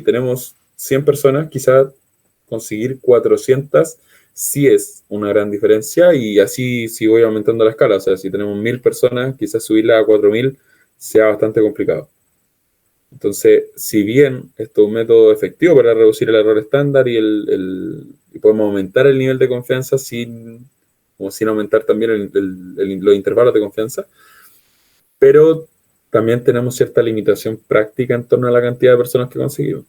tenemos 100 personas, quizás conseguir 400 sí es una gran diferencia, y así si voy aumentando la escala. O sea, si tenemos 1000 personas, quizás subirla a 4000 sea bastante complicado. Entonces, si bien esto es un método efectivo para reducir el error estándar y podemos aumentar el nivel de confianza sin aumentar también los intervalos de confianza, pero también tenemos cierta limitación práctica en torno a la cantidad de personas que conseguimos.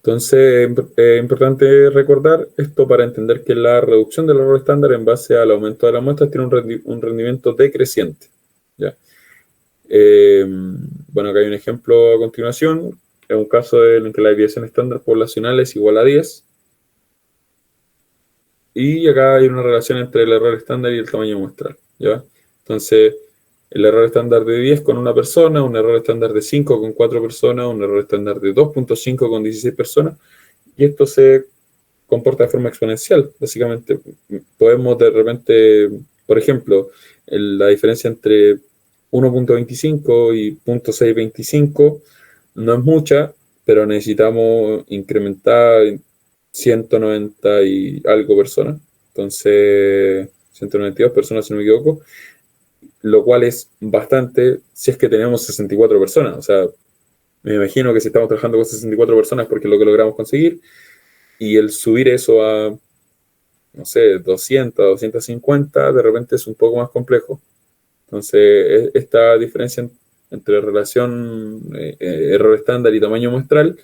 Entonces, es importante recordar esto para entender que la reducción del error estándar en base al aumento de las muestras tiene un rendimiento decreciente. ¿Ya? Bueno, acá hay un ejemplo a continuación. Es un caso en que la desviación estándar poblacional es igual a 10. Y acá hay una relación entre el error estándar y el tamaño muestral. ¿Ya? Entonces, el error estándar de 10 con una persona, un error estándar de 5 con 4 personas, un error estándar de 2.5 con 16 personas. Y esto se comporta de forma exponencial. Básicamente, podemos de repente, por ejemplo, la diferencia entre 1.25 y 0.625 no es mucha, pero necesitamos incrementar 190 y algo personas. Entonces, 192 personas, si no me equivoco, lo cual es bastante si es que tenemos 64 personas. O sea, me imagino que si estamos trabajando con 64 personas es porque es lo que logramos conseguir, y el subir eso a, no sé, 200, 250, de repente es un poco más complejo. Entonces, esta diferencia entre relación error estándar y tamaño muestral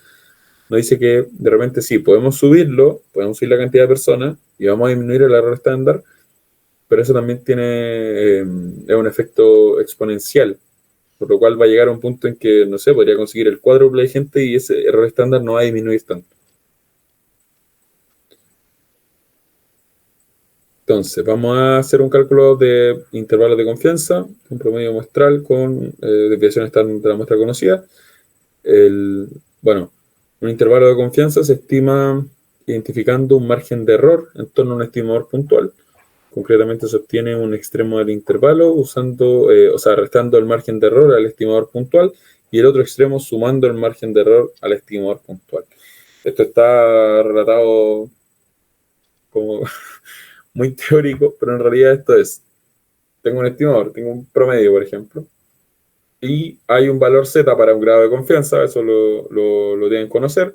nos dice que de repente sí, podemos podemos subir la cantidad de personas y vamos a disminuir el error estándar, pero eso también tiene es un efecto exponencial, por lo cual va a llegar a un punto en que, no sé, podría conseguir el cuádruple de gente y ese error estándar no va a disminuir tanto. Entonces, vamos a hacer un cálculo de intervalos de confianza, un promedio muestral con desviación estándar de la muestra conocida. Bueno, un intervalo de confianza se estima identificando un margen de error en torno a un estimador puntual. Concretamente se obtiene un extremo del intervalo restando el margen de error al estimador puntual, y el otro extremo sumando el margen de error al estimador puntual. Esto está relatado como muy teórico, pero en realidad esto es: tengo un estimador, tengo un promedio, por ejemplo, y hay un valor Z para un grado de confianza, eso lo deben conocer.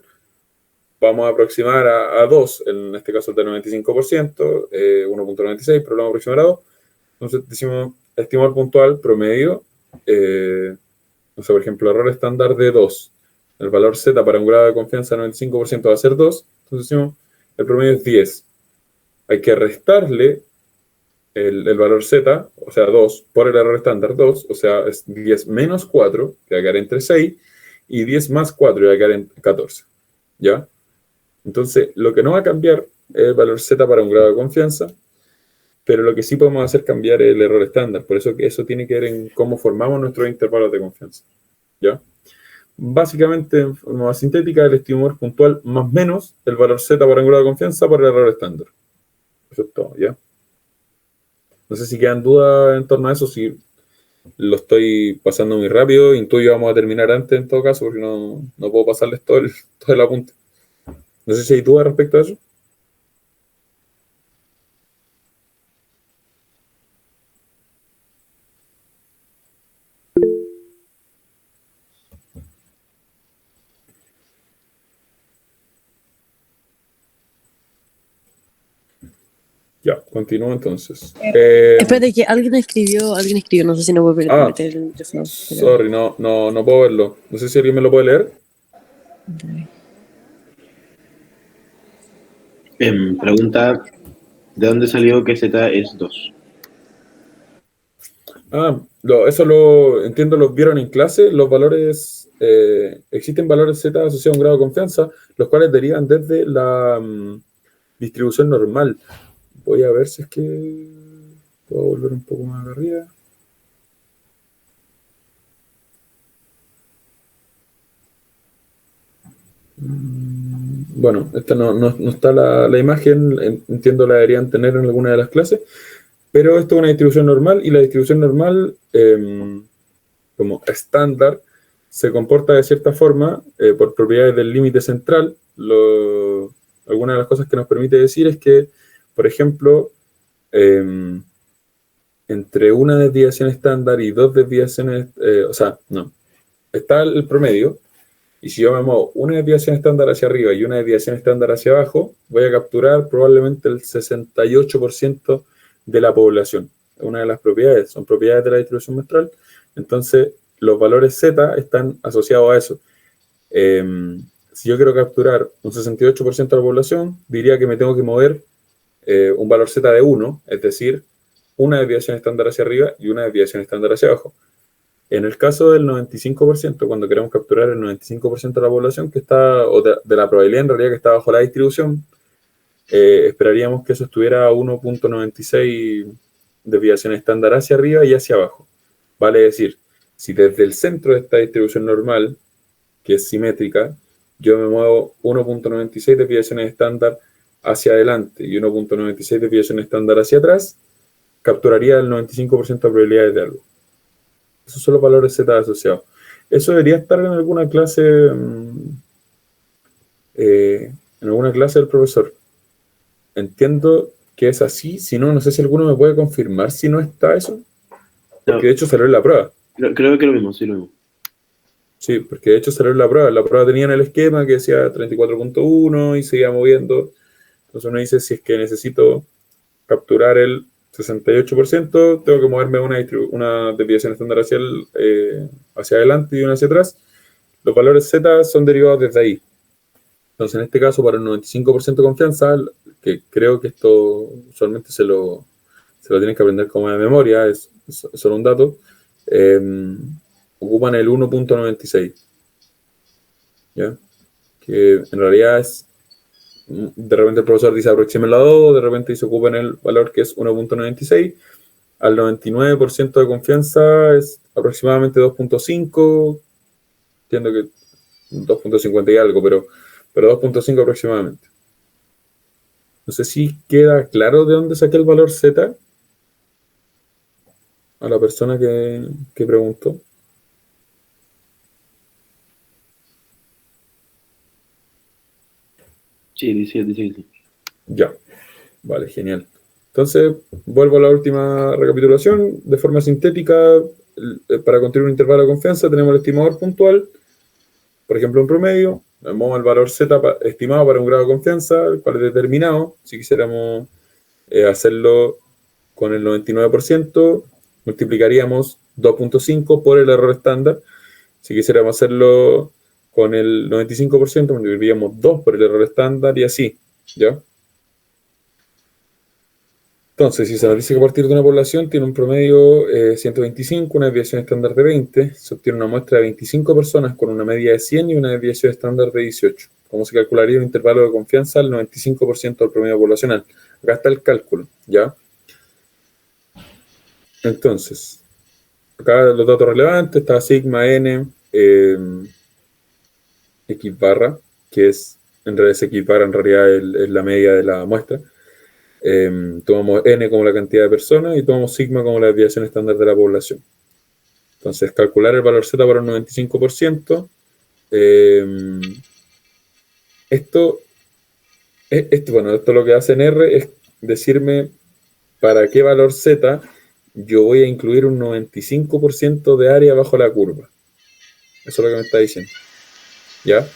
Vamos a aproximar a 2, en este caso es de 95%, 1.96, pero lo vamos a aproximar a 2. Entonces decimos estimador puntual promedio, no sé, por ejemplo, error estándar de 2. El valor Z para un grado de confianza de 95% va a ser 2, entonces decimos el promedio es 10. Hay que restarle el valor Z, o sea 2, por el error estándar 2, o sea es 10 menos 4, que va a quedar entre 6, y 10 más 4, que va a quedar en 14. ¿Ya? Entonces, lo que no va a cambiar es el valor Z para un grado de confianza, pero lo que sí podemos hacer cambiar es el error estándar. Por eso que eso tiene que ver en cómo formamos nuestros intervalos de confianza. ¿Ya? Básicamente, en forma sintética, el estimador puntual más menos el valor Z para un grado de confianza por el error estándar. Eso es todo, ¿ya? No sé si quedan dudas en torno a eso, si lo estoy pasando muy rápido. Intuyo vamos a terminar antes en todo caso, porque no puedo pasarles todo el apunte. No sé si hay dudas respecto a eso. Ya, continúo entonces. Espérate, que alguien escribió, no sé si no puedo meter el micrófono. Sorry, no puedo verlo. No sé si alguien me lo puede leer. Pregunta, ¿de dónde salió que Z es 2? Eso lo entiendo, lo vieron en clase. Los valores, existen valores Z asociados a un grado de confianza, los cuales derivan desde la distribución normal. Voy a ver si es que puedo volver un poco más arriba. Bueno, esta no está la imagen, entiendo la deberían tener en alguna de las clases, pero esto es una distribución normal, y la distribución normal como estándar se comporta de cierta forma por propiedades del límite central. Alguna de las cosas que nos permite decir es que, por ejemplo, entre una desviación estándar y dos desviaciones, está el promedio, y si yo me muevo una desviación estándar hacia arriba y una desviación estándar hacia abajo, voy a capturar probablemente el 68% de la población. Una de las propiedades, son propiedades de la distribución muestral. Entonces, los valores Z están asociados a eso. Si yo quiero capturar un 68% de la población, diría que me tengo que mover un valor Z de 1, es decir, una desviación estándar hacia arriba y una desviación estándar hacia abajo. En el caso del 95%, cuando queremos capturar el 95% de la población que está, o de la probabilidad en realidad que está bajo la distribución, esperaríamos que eso estuviera a 1.96 desviación estándar hacia arriba y hacia abajo. Vale decir, si desde el centro de esta distribución normal, que es simétrica, yo me muevo 1.96 desviaciones estándar hacia adelante y 1.96 desviaciones estándar hacia atrás, capturaría el 95% de probabilidades de algo. Esos son los valores Z asociados. Eso debería estar en alguna clase del profesor. Entiendo que es así. Si no, no sé si alguno me puede confirmar si no está eso. Porque de hecho salió en la prueba. Creo que lo mismo, sí, lo mismo. Sí, porque de hecho salió en la prueba. La prueba tenía en el esquema que decía 34.1 y se iba moviendo. Entonces uno dice, si es que necesito capturar el 68%, tengo que moverme una desviación estándar hacia adelante y una hacia atrás. Los valores Z son derivados desde ahí. Entonces, en este caso, para el 95% de confianza, que creo que esto usualmente se lo tienen que aprender como de memoria, es solo un dato, ocupan el 1.96. ¿Ya? Que en realidad es, de repente el profesor dice aproxímenlo a 2, de repente se ocupan el valor que es 1.96. Al 99% de confianza es aproximadamente 2.5. Entiendo que 2.50 y algo, pero 2.5 aproximadamente. No sé si queda claro de dónde saqué el valor Z a la persona que preguntó. Sí, dice que sí. Ya, vale, genial. Entonces, vuelvo a la última recapitulación. De forma sintética, para construir un intervalo de confianza tenemos el estimador puntual, por ejemplo, un promedio. Tenemos el valor Z estimado para un grado de confianza, el cual es determinado. Si quisiéramos hacerlo con el 99%, multiplicaríamos 2.5 por el error estándar. Si quisiéramos hacerlo con el 95%, multiplicaríamos 2 por el error estándar y así, ¿ya? Entonces, si se nos dice que a partir de una población tiene un promedio 125, una desviación estándar de 20, se obtiene una muestra de 25 personas con una media de 100 y una desviación estándar de 18. ¿Cómo se calcularía un intervalo de confianza al 95% del promedio poblacional? Acá está el cálculo, ¿ya? Entonces, acá los datos relevantes, está sigma n, x barra, que es, en realidad se equipara en realidad es la media de la muestra. Tomamos n como la cantidad de personas y tomamos sigma como la desviación estándar de la población. Entonces, calcular el valor Z para un 95%. Esto lo que hace en R es decirme para qué valor Z yo voy a incluir un 95% de área bajo la curva. Eso es lo que me está diciendo. ¿Ya?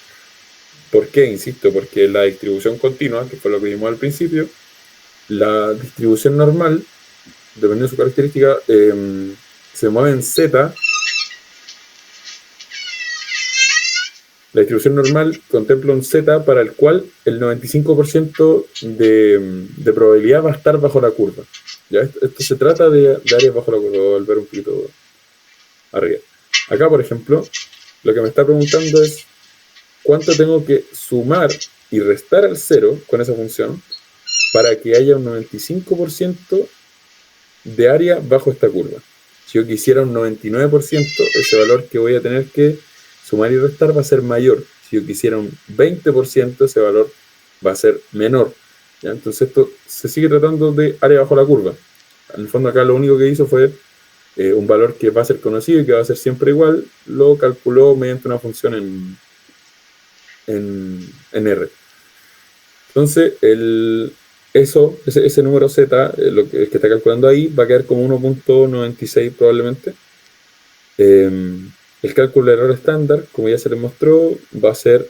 ¿Por qué? Insisto, porque la distribución continua, que fue lo que vimos al principio, la distribución normal, dependiendo de su característica, se mueve en Z. La distribución normal contempla un Z para el cual el 95% de probabilidad va a estar bajo la curva. ¿Ya? Esto se trata de áreas bajo la curva. Voy a volver un poquito arriba. Acá, por ejemplo, lo que me está preguntando es cuánto tengo que sumar y restar al 0 con esa función para que haya un 95% de área bajo esta curva. Si yo quisiera un 99%, ese valor que voy a tener que sumar y restar va a ser mayor. Si yo quisiera un 20%, ese valor va a ser menor. ¿Ya? Entonces esto se sigue tratando de área bajo la curva. En el fondo acá lo único que hizo fue un valor que va a ser conocido y que va a ser siempre igual, lo calculó mediante una función en R. Entonces, ese número Z, el que está calculando ahí, va a quedar como 1.96 probablemente. El cálculo de error estándar, como ya se les mostró, va a ser,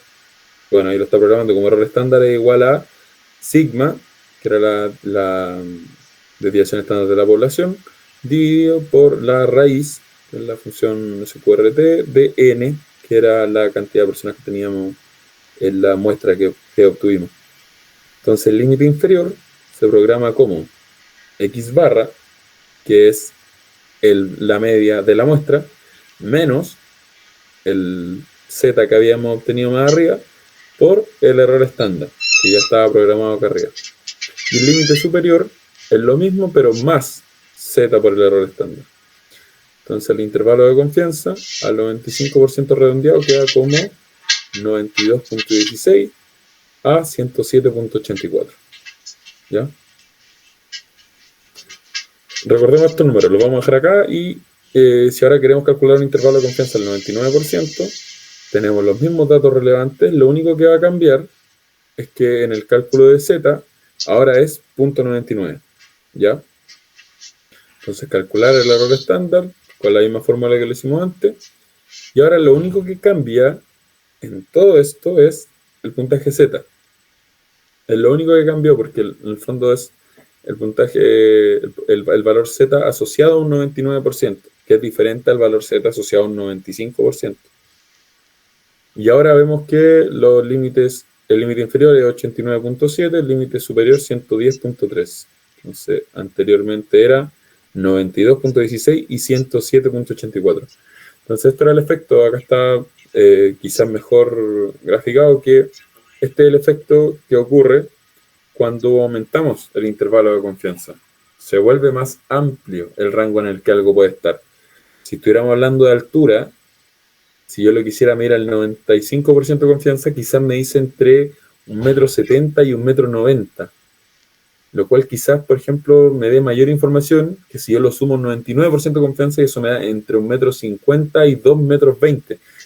bueno, ahí lo está programando como error estándar, es igual a sigma, que era la desviación estándar de la población, dividido por la raíz, que es la función sqrt, de n, que era la cantidad de personas que teníamos en la muestra que obtuvimos. Entonces el límite inferior se programa como x barra, que es la media de la muestra, menos el z que habíamos obtenido más arriba, por el error estándar, que ya estaba programado acá arriba. Y el límite superior es lo mismo, pero más z por el error estándar. Entonces el intervalo de confianza al 95% redondeado queda como 92.16 a 107.84. ¿Ya? Recordemos estos números, los vamos a dejar acá y si ahora queremos calcular un intervalo de confianza del 99%, tenemos los mismos datos relevantes, lo único que va a cambiar es que en el cálculo de z ahora es 0.99, ¿ya? Entonces calcular el error estándar con la misma fórmula que lo hicimos antes, y ahora lo único que cambia en todo esto es el puntaje z. Es lo único que cambió porque en el fondo es el puntaje, el valor z asociado a un 99%, que es diferente al valor z asociado a un 95%. Y ahora vemos que los límites, el límite inferior es 89.7, el límite superior 110.3. Entonces, anteriormente era 92.16 y 107.84. Entonces, esto era el efecto. Acá está quizás mejor graficado, que este es el efecto que ocurre cuando aumentamos el intervalo de confianza. Se vuelve más amplio el rango en el que algo puede estar. Si estuviéramos hablando de altura, si yo lo quisiera medir al 95% de confianza, quizás me dice entre 1,70 m y 1,90 m. Lo cual quizás, por ejemplo, me dé mayor información que si yo lo sumo un 99% de confianza, y eso me da entre 1,50 m y 2,20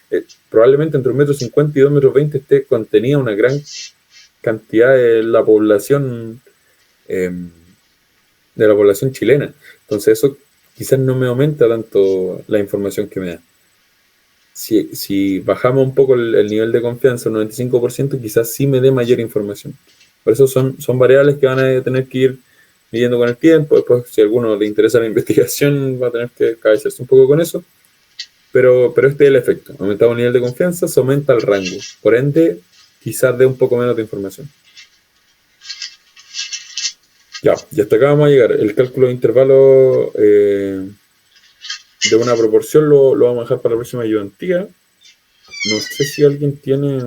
m. Probablemente entre 1,50 m y 2,20 m esté contenida una gran cantidad de la población chilena. Entonces eso quizás no me aumenta tanto la información que me da. Si bajamos un poco el nivel de confianza, un 95%, quizás sí me dé mayor información. Por eso son variables que van a tener que ir midiendo con el tiempo. Después, si a alguno le interesa la investigación, va a tener que cabecearse un poco con eso. Pero este es el efecto. Aumentamos el nivel de confianza, se aumenta el rango. Por ende, quizás dé un poco menos de información. Ya, y hasta acá vamos a llegar. El cálculo de intervalo de una proporción lo vamos a dejar para la próxima ayudantía. No sé si alguien tiene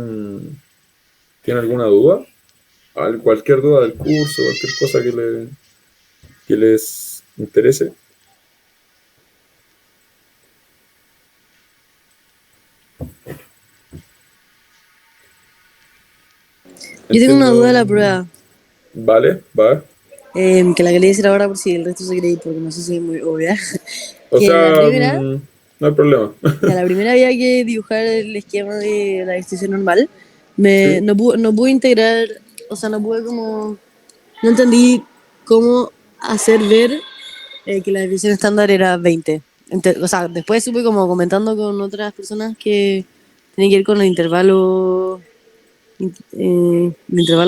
alguna duda. Cualquier duda del curso, cualquier cosa que les interese. Yo tengo una duda de la prueba. Vale, va. Que la quería decir ahora por si el resto se quiere ir, porque no sé si es muy obvia. O Que sea, la primera, no hay problema. la primera había que dibujar el esquema de la distribución normal. Sí. No pude integrar, o sea, no pude como, no entendí cómo hacer ver que la distribución estándar era 20. O sea, después supe como comentando con otras personas que tenía que ir con el intervalo de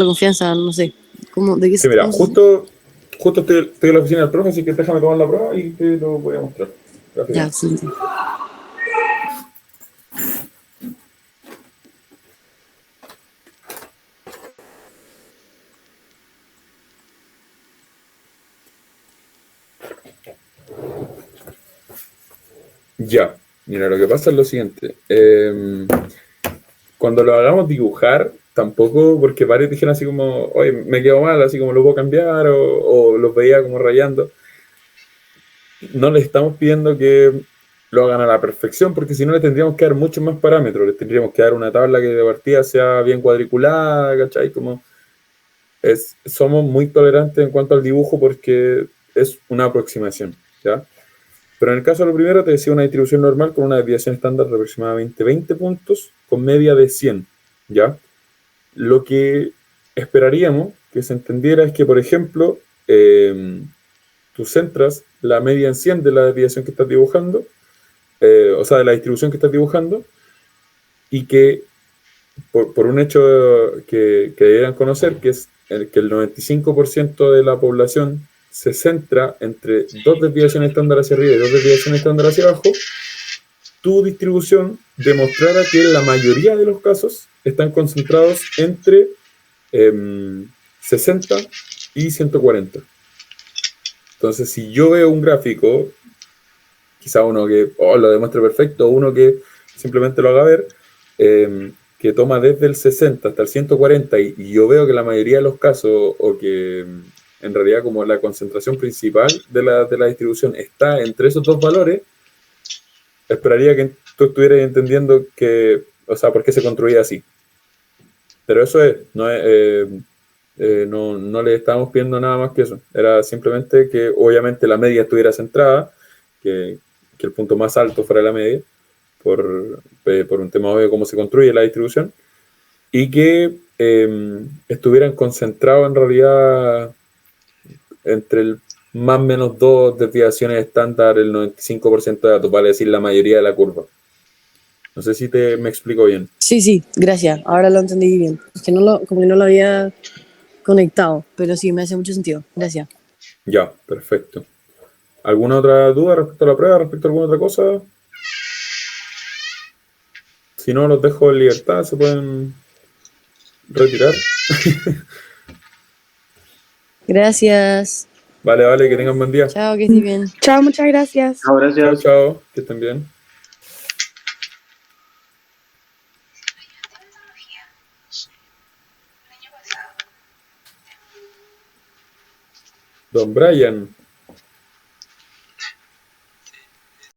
confianza, no sé. ¿De qué Sí, mira, cómo justo estoy en la oficina del profe, así que déjame tomar la prueba y te lo voy a mostrar. Ya, sí. Ya, mira, lo que pasa es lo siguiente. Cuando lo hagamos dibujar, tampoco, porque varios dijeron así como, oye, me quedo mal, así como lo puedo cambiar, o los veía como rayando. No les estamos pidiendo que lo hagan a la perfección, porque si no les tendríamos que dar muchos más parámetros. Les tendríamos que dar una tabla que de partida sea bien cuadriculada, ¿cachai? Como somos muy tolerantes en cuanto al dibujo porque es una aproximación, ¿ya? Pero en el caso de lo primero, te decía una distribución normal con una desviación estándar de aproximadamente 20 puntos con media de 100, ¿ya? Lo que esperaríamos que se entendiera es que, por ejemplo, tú centras la media en 100 de la desviación que estás dibujando, o sea, de la distribución que estás dibujando, y que por un hecho que debieran conocer, que es que el 95% de la población se centra entre dos desviaciones estándar hacia arriba y dos desviaciones estándar hacia abajo, tu distribución demostrara que en la mayoría de los casos están concentrados entre 60 y 140. Entonces, si yo veo un gráfico, quizá uno que lo demuestre perfecto, o uno que simplemente lo haga ver, que toma desde el 60 hasta el 140 y yo veo que la mayoría de los casos, o que en realidad como la concentración principal de la distribución está entre esos dos valores, esperaría que tú estuvieras entendiendo que, o sea, por qué se construía así. Pero eso no le estábamos pidiendo nada más que eso. Era simplemente que obviamente la media estuviera centrada, que el punto más alto fuera la media, por un tema obvio de cómo se construye la distribución, y que estuvieran concentrados en realidad entre el más o menos dos desviaciones estándar, el 95% de datos, vale decir la mayoría de la curva. No sé si me explico bien. Sí, gracias. Ahora lo entendí bien. Es que como que no lo había conectado, pero sí, me hace mucho sentido. Gracias. Ya, perfecto. ¿Alguna otra duda respecto a la prueba, respecto a alguna otra cosa? Si no, los dejo en libertad, se pueden retirar. Gracias. Vale, que tengan buen día. Chao, que estés bien. Chao, muchas gracias. Chao, gracias. Chao, que estén bien. Don Brian.